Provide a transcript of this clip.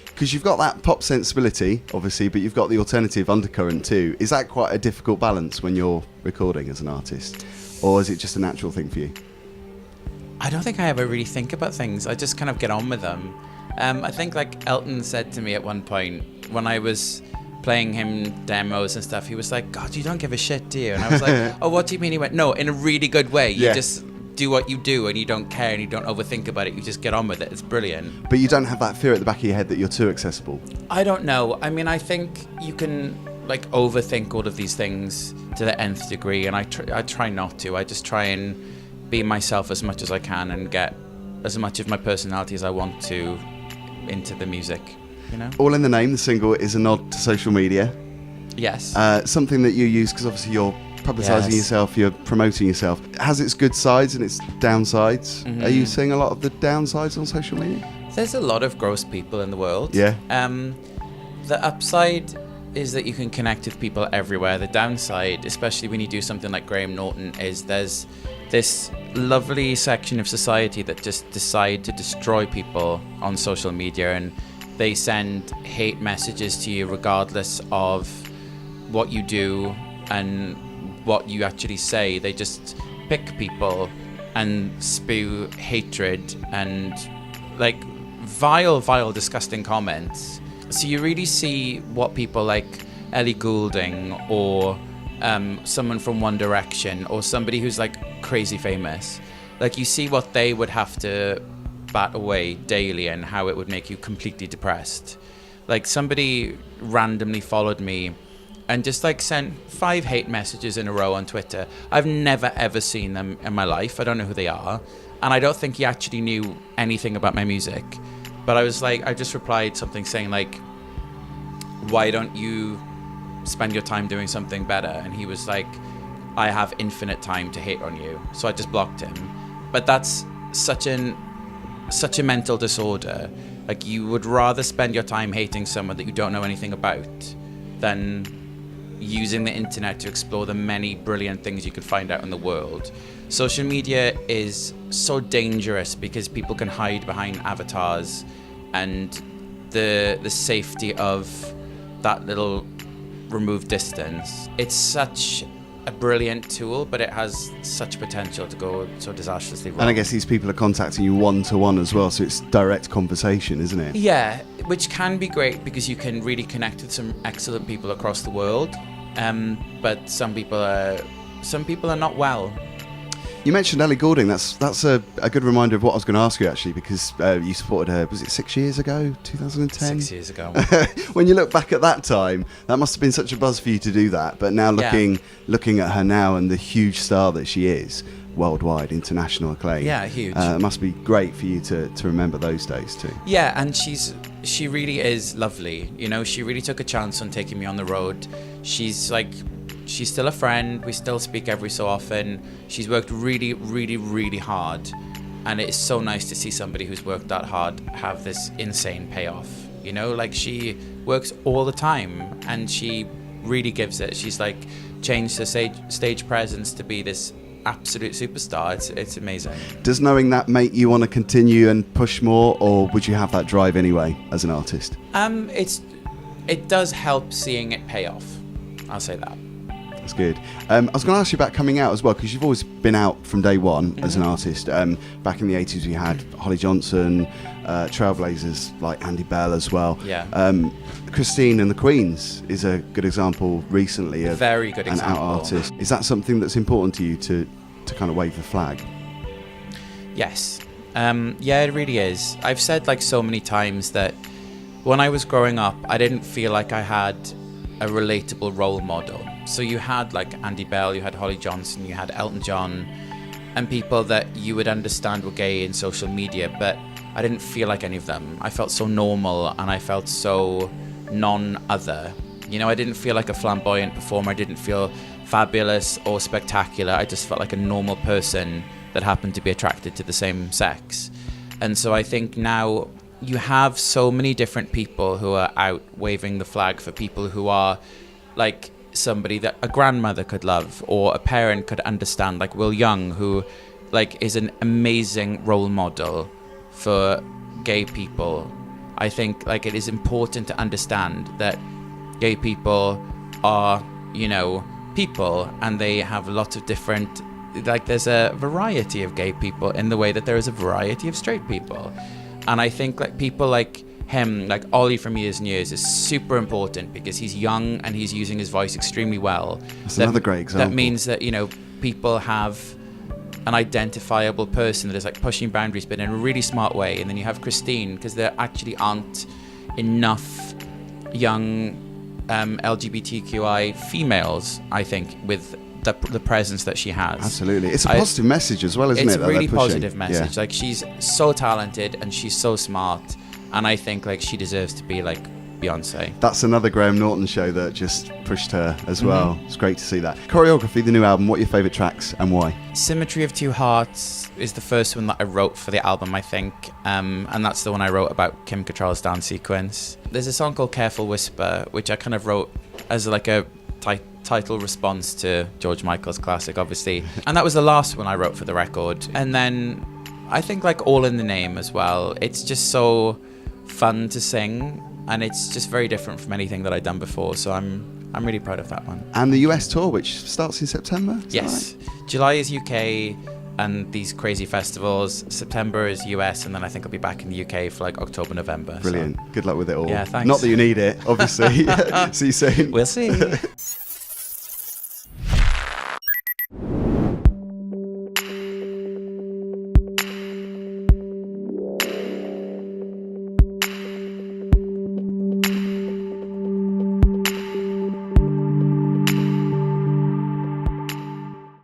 Because you've got that pop sensibility, obviously, but you've got the alternative undercurrent too. Is that quite a difficult balance when you're recording as an artist? Or is it just a natural thing for you? I don't think I ever really think about things. I just kind of get on with them. I think like Elton said to me at one point, when I was playing him demos and stuff, he was like, God, you don't give a shit, do you? And I was like, oh, what do you mean? He went, no, in a really good way. You just do what you do and you don't care and you don't overthink about it. You just get on with it. It's brilliant. But you don't have that fear at the back of your head that you're too accessible? I don't know. I mean, I think you can like overthink all of these things to the nth degree, and I try not to. I just try and be myself as much as I can and get as much of my personality as I want to into the music, you know? All in the Name, the single, is a nod to social media. Yes. Something that you use because obviously you're publicising yourself, you're promoting yourself. It has its good sides and its downsides. Mm-hmm. Are you seeing a lot of the downsides on social media? There's a lot of gross people in the world. Yeah. The upside is that you can connect with people everywhere. The downside, especially when you do something like Graham Norton, is there's this lovely section of society that just decide to destroy people on social media, and they send hate messages to you regardless of what you do and what you actually say. They just pick people and spew hatred and like vile, disgusting comments. So you really see what people like Ellie Goulding or someone from One Direction or somebody who's like crazy famous, like you see what they would have to bat away daily and how it would make you completely depressed. Like somebody randomly followed me and just like sent 5 hate messages in a row on Twitter. I've never ever seen them in my life. I don't know who they are, and I don't think he actually knew anything about my music. But I was like, I just replied something saying like, why don't you spend your time doing something better? And he was like, I have infinite time to hate on you. So I just blocked him. But that's such a mental disorder. Like you would rather spend your time hating someone that you don't know anything about than using the internet to explore the many brilliant things you could find out in the world. Social media is so dangerous because people can hide behind avatars and the safety of that little removed distance. It's such a brilliant tool, but it has such potential to go so disastrously wrong. And I guess these people are contacting you one-to-one as well, so it's direct conversation, isn't it? Yeah, which can be great because you can really connect with some excellent people across the world. But some people are not well. You mentioned Ellie Goulding. That's a good reminder of what I was going to ask you, actually, because you supported her, was it 6 years ago, 2010? 6 years ago. When you look back at that time, that must have been such a buzz for you to do that. But now looking at her now and the huge star that she is, worldwide, international acclaim. Yeah, huge. It must be great for you to remember those days too. Yeah, and she really is lovely. You know, she really took a chance on taking me on the road. She's still a friend. We still speak every so often. She's worked really, really, really hard. And it is so nice to see somebody who's worked that hard have this insane payoff. You know, like she works all the time and she really gives it. She's like changed her stage presence to be this absolute superstar. It's amazing. Does knowing that make you want to continue and push more, or would you have that drive anyway as an artist? It does help seeing it pay off. I'll say that. That's good. I was going to ask you about coming out as well, because you've always been out from day one as an artist. Back in the 80s we had Holly Johnson, trailblazers like Andy Bell as well. Yeah. Christine and the Queens is a good example recently of very good an example. Out artist. Is that something that's important to you to kind of wave the flag? Yes. Yeah, it really is. I've said like so many times that when I was growing up, I didn't feel like I had a relatable role model. So you had like Andy Bell, you had Holly Johnson, you had Elton John, and people that you would understand were gay in social media, but I didn't feel like any of them. I felt so normal and I felt so non-other. You know, I didn't feel like a flamboyant performer. I didn't feel fabulous or spectacular. I just felt like a normal person that happened to be attracted to the same sex. And so I think now you have so many different people who are out waving the flag for people who are like somebody that a grandmother could love or a parent could understand, like Will Young, who like is an amazing role model for gay people. I think like it is important to understand that gay people are, you know, people, and they have lots of different, like there's a variety of gay people in the way that there is a variety of straight people. And I think like people like him, like Ollie from Years and Years, is super important because he's young and he's using his voice extremely well. That's another great example. That means that, you know, people have an identifiable person that is like pushing boundaries but in a really smart way. And then you have Christine, because there actually aren't enough young LGBTQI females, I think, with the presence that she has. Absolutely. It's a positive message as well, isn't it? It's a really positive message. Yeah. Like, she's so talented and she's so smart, and I think like she deserves to be like Beyonce. That's another Graham Norton show that just pushed her as well. It's great to see that. Choreography, the new album, what are your favourite tracks and why? Symmetry of Two Hearts is the first one that I wrote for the album, I think, and that's the one I wrote about Kim Cattrall's dance sequence. There's a song called Careful Whisper, which I kind of wrote as like a title response to George Michael's classic, obviously, and that was the last one I wrote for the record. And then I think like All in the Name as well. It's just so fun to sing, and it's just very different from anything that I'd done before, so I'm really proud of that one. And the US tour, which starts in September? Yes. July is UK and these crazy festivals. September is US, and then I think I'll be back in the UK for like October, November. Brilliant. So. Good luck with it all. Yeah, thanks. Not that you need it, obviously. See you soon. We'll see.